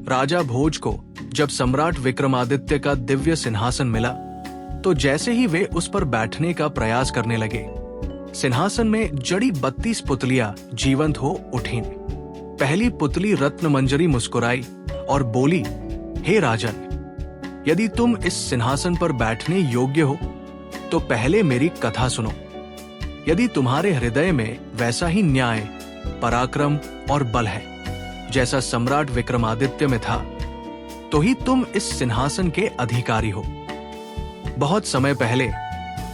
राजा भोज को जब सम्राट विक्रमादित्य का दिव्य सिंहासन मिला तो जैसे ही वे उस पर बैठने का प्रयास करने लगे, सिंहासन में जड़ी 32 पुतलियां जीवंत हो उठीं। पहली पुतली रत्नमंजरी मुस्कुराई और बोली, हे राजन, यदि तुम इस सिंहासन पर बैठने योग्य हो तो पहले मेरी कथा सुनो। यदि तुम्हारे हृदय में वैसा ही न्याय, पराक्रम और बल है जैसा सम्राट विक्रमादित्य में था, तो ही तुम इस सिंहासन के अधिकारी हो। बहुत समय पहले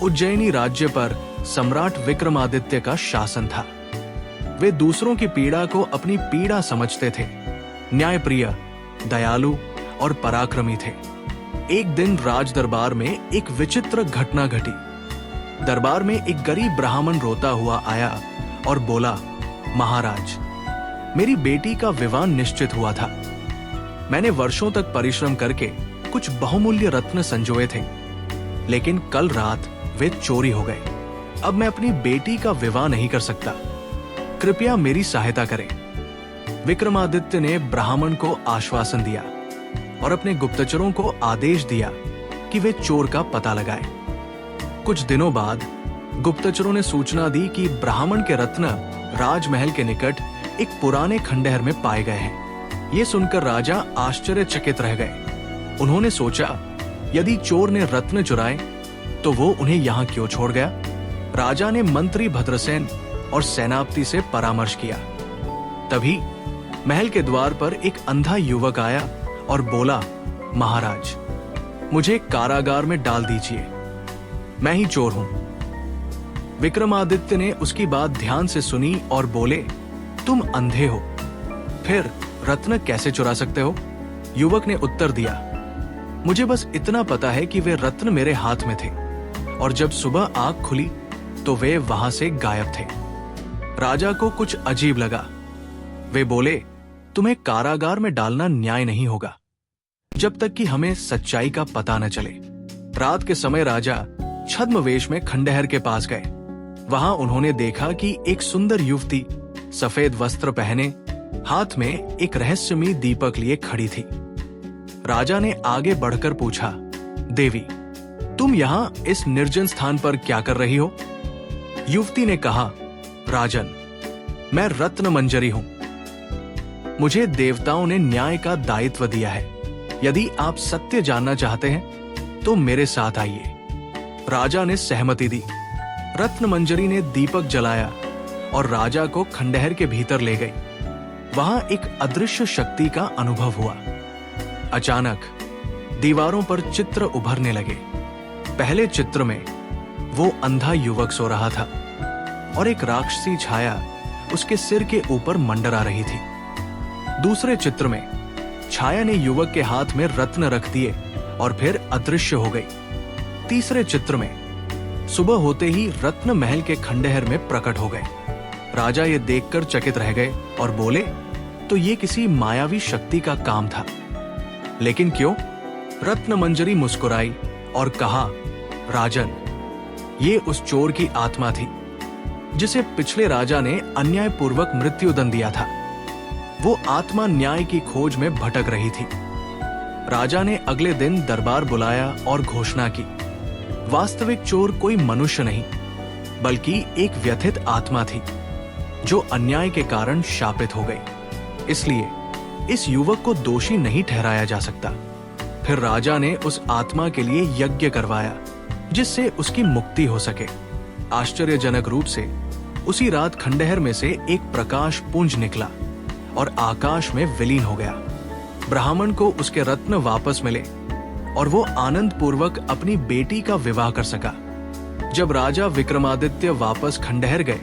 उज्जैनी राज्य पर सम्राट विक्रमादित्य का शासन था। वे दूसरों की पीड़ा को अपनी पीड़ा समझते थे, न्यायप्रिय, दयालु और पराक्रमी थे। एक दिन राज दरबार में एक विचित्र घटना घटी। दरबार में एक गरीब ब्राह्मण रोता हुआ आया और बोला, महाराज, मेरी बेटी का विवाह निश्चित हुआ था। मैंने वर्षों तक परिश्रम करके कुछ बहुमूल्य रत्न संजोए थे, लेकिन कल रात वे चोरी हो गए। अब मैं अपनी बेटी का विवाह नहीं कर सकता, कृपया मेरी सहायता करें। विक्रमादित्य ने ब्राह्मण को आश्वासन दिया और अपने गुप्तचरों को आदेश दिया कि वे चोर का पता लगाएं। कुछ दिनों बाद गुप्तचरों ने सूचना दी कि ब्राह्मण के रत्न राजमहल के निकट एक पुराने खंडहर में पाए गए हैं। ये सुनकर राजा आश्चर्यचकित रह गए। उन्होंने सोचा, यदि चोर ने रत्न चुराए तो वो उन्हें यहाँ क्यों छोड़ गया। राजा ने मंत्री भद्रसेन और सेनापति से परामर्श किया। तभी महल के द्वार पर एक अंधा युवक आया और बोला, महाराज, मुझे कारागार में डाल दीजिए, मैं ही चोर हूं। विक्रमादित्य ने उसकी बात ध्यान से सुनी और बोले, तुम अंधे हो, फिर रत्न कैसे चुरा सकते हो? युवक ने उत्तर दिया, मुझे बस इतना पता है कि वे रत्न मेरे हाथ में थे और जब सुबह आंख खुली तो वे वहां से गायब थे। राजा को कुछ अजीब लगा। वे बोले, तुम्हें कारागार में डालना न्याय नहीं होगा जब तक कि हमें सच्चाई का पता न चले। रात के समय राजा छद्मवेश में खंडहर के पास गए। वहां उन्होंने देखा कि एक सुंदर युवती सफेद वस्त्र पहने हाथ में एक रहस्यमयी दीपक लिए खड़ी थी। राजा ने आगे बढ़कर पूछा, देवी, तुम यहाँ इस निर्जन स्थान पर क्या कर रही हो? युवती ने कहा, राजन, मैं रत्नमंजरी हूं। मुझे देवताओं ने न्याय का दायित्व दिया है। यदि आप सत्य जानना चाहते हैं तो मेरे साथ आइए। राजा ने सहमति दी। रत्नमंजरी ने दीपक जलाया और राजा को खंडहर के भीतर ले गई। वहां एक अदृश्य शक्ति का अनुभव हुआ। अचानक दीवारों पर चित्र उभरने लगे। पहले चित्र में वो अंधा युवक सो रहा था और एक राक्षसी छाया उसके सिर के ऊपर मंडरा रही थी। दूसरे चित्र में छाया ने युवक के हाथ में रत्न रख दिए और फिर अदृश्य हो गई। तीसरे चित्र में सुबह होते ही रत्न महल के खंडहर में प्रकट हो गए। राजा ये देखकर चकित रह गए और बोले, तो ये किसी मायावी शक्ति का काम था। लेकिन क्यों? रत्नमंजरी मुस्कुराई और कहा, राजन, ये उस चोर की आत्मा थी जिसे पिछले राजा ने अन्यायपूर्वक मृत्युदंड दिया था। वो आत्मा न्याय की खोज में भटक रही थी। राजा ने अगले दिन दरबार बुलाया और घोषणा की, वास्तविक चोर कोई मनुष्य नहीं बल्कि एक व्यथित आत्मा थी जो अन्याय के कारण शापित हो गई। इसलिए इस युवक को दोषी नहीं ठहराया जा सकता। फिर राजा ने उस आत्मा के लिए यज्ञ करवाया जिससे उसकी मुक्ति हो सके। आश्चर्यजनक रूप से उसी रात खंडहर में से एक प्रकाश पुंज निकला और आकाश में विलीन हो गया। ब्राह्मण को उसके रत्न वापस मिले और वो आनंद पूर्वक अपनी बेटी का विवाह कर सका। जब राजा विक्रमादित्य वापस खंडहर गए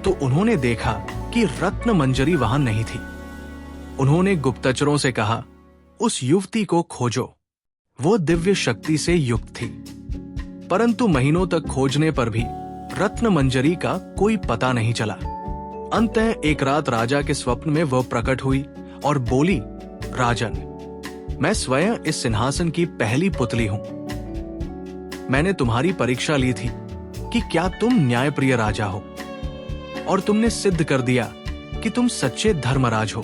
तो उन्होंने देखा कि रत्नमंजरी वहां नहीं थी। उन्होंने गुप्तचरों से कहा, उस युवती को खोजो, वो दिव्य शक्ति से युक्त थी। परंतु महीनों तक खोजने पर भी रत्नमंजरी का कोई पता नहीं चला। अंततः एक रात राजा के स्वप्न में वह प्रकट हुई और बोली, राजन, मैं स्वयं इस सिंहासन की पहली पुतली हूं। मैंने तुम्हारी परीक्षा ली थी कि क्या तुम न्यायप्रिय राजा हो, और तुमने सिद्ध कर दिया कि तुम सच्चे धर्मराज हो।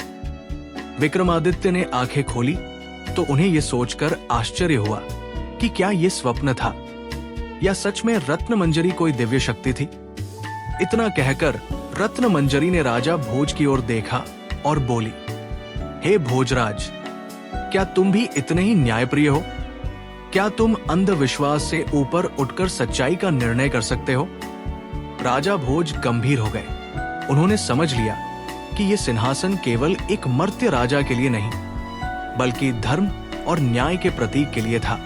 विक्रमादित्य ने आंखें खोली तो उन्हें यह सोचकर आश्चर्य हुआ कि क्या यह स्वप्न था या सच में रत्न मंजरी कोई दिव्य शक्ति थी। इतना कहकर रत्न मंजरी ने राजा भोज की ओर देखा और बोली, हे भोजराज, क्या तुम भी इतने ही न्यायप्रिय हो? क्या तुम अंधविश्वास से ऊपर उठकर सच्चाई का निर्णय कर सकते हो? राजा भोज गंभीर हो गए। उन्होंने समझ लिया कि यह सिंहासन केवल एक मर्त्य राजा के लिए नहीं, बल्कि धर्म और न्याय के प्रतीक के लिए था।